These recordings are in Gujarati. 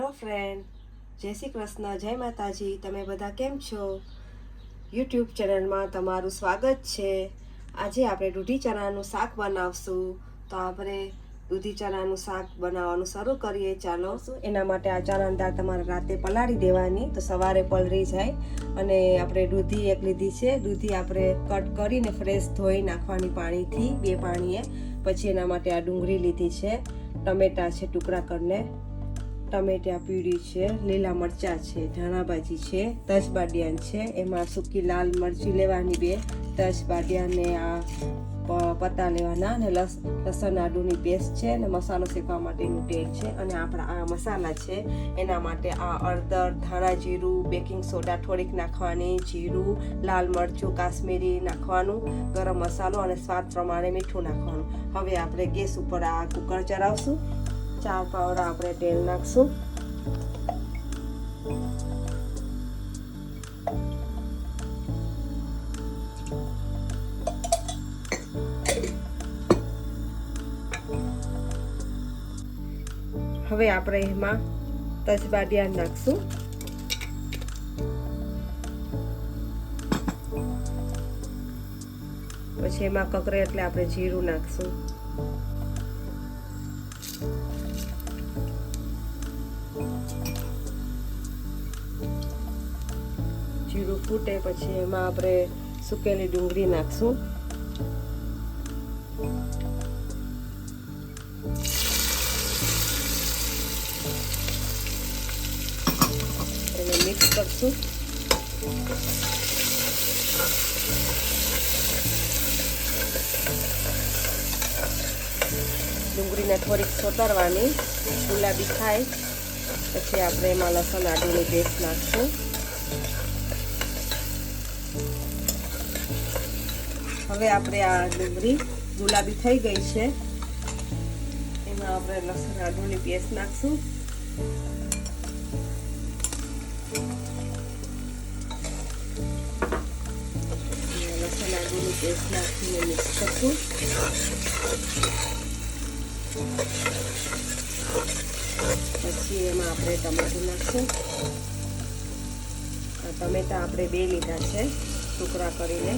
હેલો ફ્રેન્ડ, જય શ્રી કૃષ્ણ, જય માતાજી. તમે બધા કેમ છો? યુટ્યુબ ચેનલમાં તમારું સ્વાગત છે. આજે આપણે દૂધી ચણાનું શાક બનાવશું. તો આપણે દૂધી ચણાનું શાક બનાવવાનું શરૂ કરીએ. ચાલો, એના માટે આ ચણાની દાળ તમારે રાતે પલાળી દેવાની, તો સવારે પલળી જાય. અને આપણે દૂધી એક લીધી છે. દૂધી આપણે કટ કરીને ફ્રેશ ધોઈ નાખવાની પાણીથી, 2 પાણીએ. પછી એના માટે આ ડુંગળી લીધી છે, ટમેટા છે ટુકડા કરીને, ટમેટા પ્યુરી છે, લીલા મરચાં છે, ધાણા ભાજી છે, તજબાડિયાન છે. એમાં સૂકી લાલ મરચી લેવાની 2, તજબાડિયાન ને આ પત્તા લેવાના, અને લસણ આદુની પેસ્ટ છે, અને મસાલો શેકવા માટેનું તેલ છે. અને આપણા આ મસાલા છે, એના માટે આ હળદર, ધાણા જીરું, બેકિંગ સોડા થોડીક નાખવાની, જીરું, લાલ મરચું કાશ્મીરી નાખવાનું, ગરમ મસાલો અને સ્વાદ પ્રમાણે મીઠું નાખવાનું. હવે આપણે ગેસ ઉપર આ કુકર ચડાવશું. 4 પાવડા આપણે તેલ નાખશું. હવે આપણે એમાં તજબાડિયા નાખશું. પછી એમાં કકરે એટલે આપણે જીરું નાખશું. જીરું ફૂટે પછી એમાં આપણે સુકેલી ડુંગળી નાખશું. એને મિક્સ કરશું. ડુંગળીને થોડીક સોતરવાની, ગુલાબી થાય પછી આપણે એમાં લસણ આદુની પેસ્ટ નાખશું. હવે આપણે આ ડુંગળી ગુલાબી થઈ ગઈ છે, એમાં આપણે લસણ આદુની પેસ્ટ નાખશું. લસણ આદુની પેસ્ટ નાખીને મિક્સ કરશું. પછી એમાં આપણે ટમેટું નાખશું. ટમેટા આપણે 2 લીધા છે ટુકડા કરીને.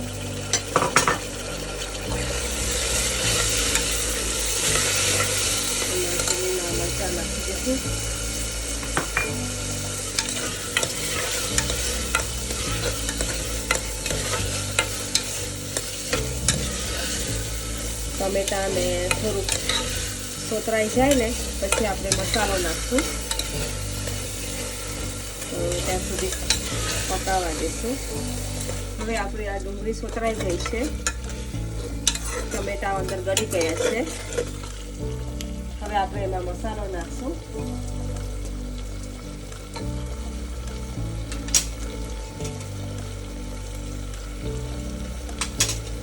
લીલા મરચાં નાખી દઈશું. ટમેટાને થોડુંક સોતરાઈ જાય ને પછી આપણે મસાલો નાખશું. ત્યાં સુધી પકાવવા દઈશું. હવે આપણે આ ડુંગળી સોતરાઈ ગઈ છે, ટમેટા અંદર ગળી ગયા છે. હવે આપણે એમાં મસાલો નાખશું.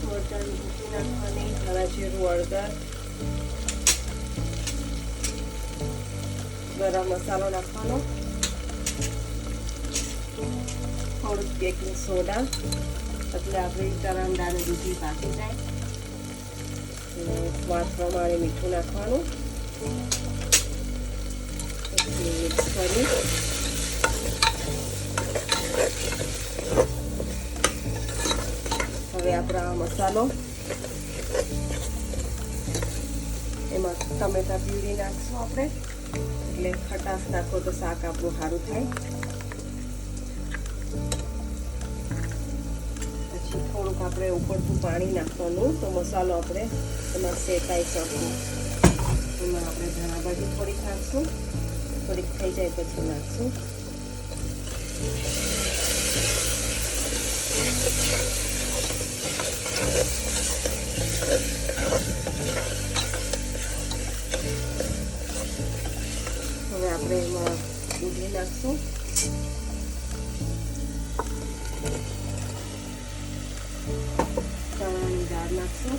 મરચાંની ભૂકી નાખવાની, ધાણા જીરું, હળદર, ગરમ મસાલો નાખવાનો, થોડુંક બેકિંગ સોડા, એટલે આપણી ચણાની દાળ દૂધી પાકી જાય. સ્વાદ પ્રમાણે મીઠું નાખવાનું. પછી મિક્સ કરી હવે આપણા મસાલો, એમાં ટમેટા પ્યુરી નાખશું આપણે, એટલે ખટાશ નાખો તો શાક આપણું સારું થાય. પછી થોડુંક આપણે ઉપરથી પાણી નાખવાનું, તો મસાલો આપણે એમાં શેકાઈ શકું. એમાં આપણે ધાણા ભાજી થોડીક નાખશું, થોડીક થઈ જાય પછી નાખશું. હવે આપણે એમાં દૂધી નાખશું. ચણાની દાળ નાખશું.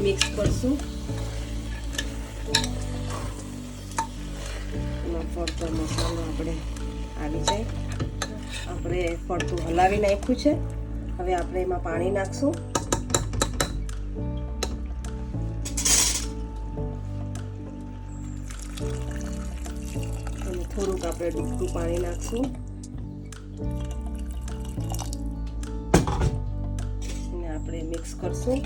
મિક્સ કરશું. આમાં ફરતો મસાલો આપણે આવી જાય. આપણે ફરતું હલાવી નાખ્યું છે. હવે આપણે એમાં પાણી નાખશું. અને થોડુંક આપણે ડૂબતું પાણી નાખશું અને આપણે મિક્સ કરશું.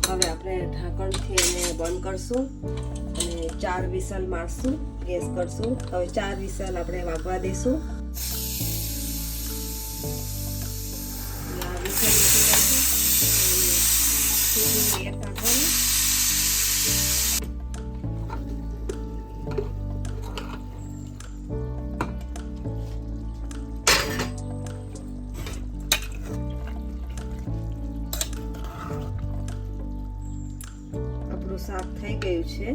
હવે આપણે ઢાંકણથી એને બંધ કરશું અને 4 વિસલ મારશું. ગેસ કરશું. હવે 4 વિસલ આપણે વાગવા દેશું. આ વિસલ મૂકી દઈશું. એક કાઢવાનું. આપણું શાક થઈ ગયું છે.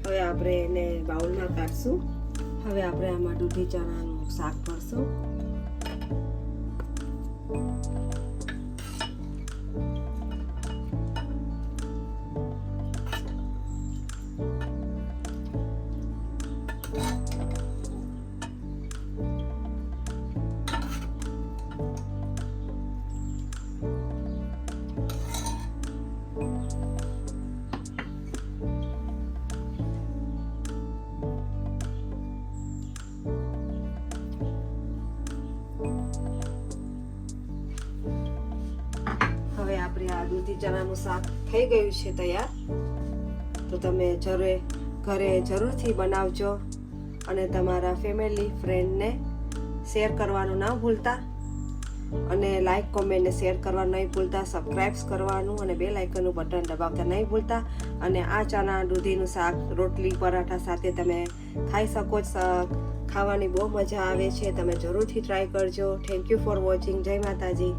હવે આપણે એને બાઉલમાં કાઢશું. હવે આપણે આમાં દૂધી ચણાનું શાક ભરશું. હવે આપણે આ દૂધી ચણાનું શાક થઈ ગયું છે તૈયાર. તો તમે ઘરે જરૂરથી બનાવજો અને તમારા ફેમિલી ફ્રેન્ડને શેર કરવાનું ના ભૂલતા અને લાઈક કોમેન્ટ ને શેર કરવાનું નહીં ભૂલતા. સબસ્ક્રાઇબ કરવાનું અને બેલ આઇકનનું બટન દબાવતા નહીં ભૂલતા. અને આ ચણા દૂધીનું શાક રોટલી પરાઠા સાથે તમે ખાઈ શકો છો. ખાવાની બહુ મજા આવે છે. તમે જરૂરથી ટ્રાય કરજો. Thank you for watching. જય માતાજી.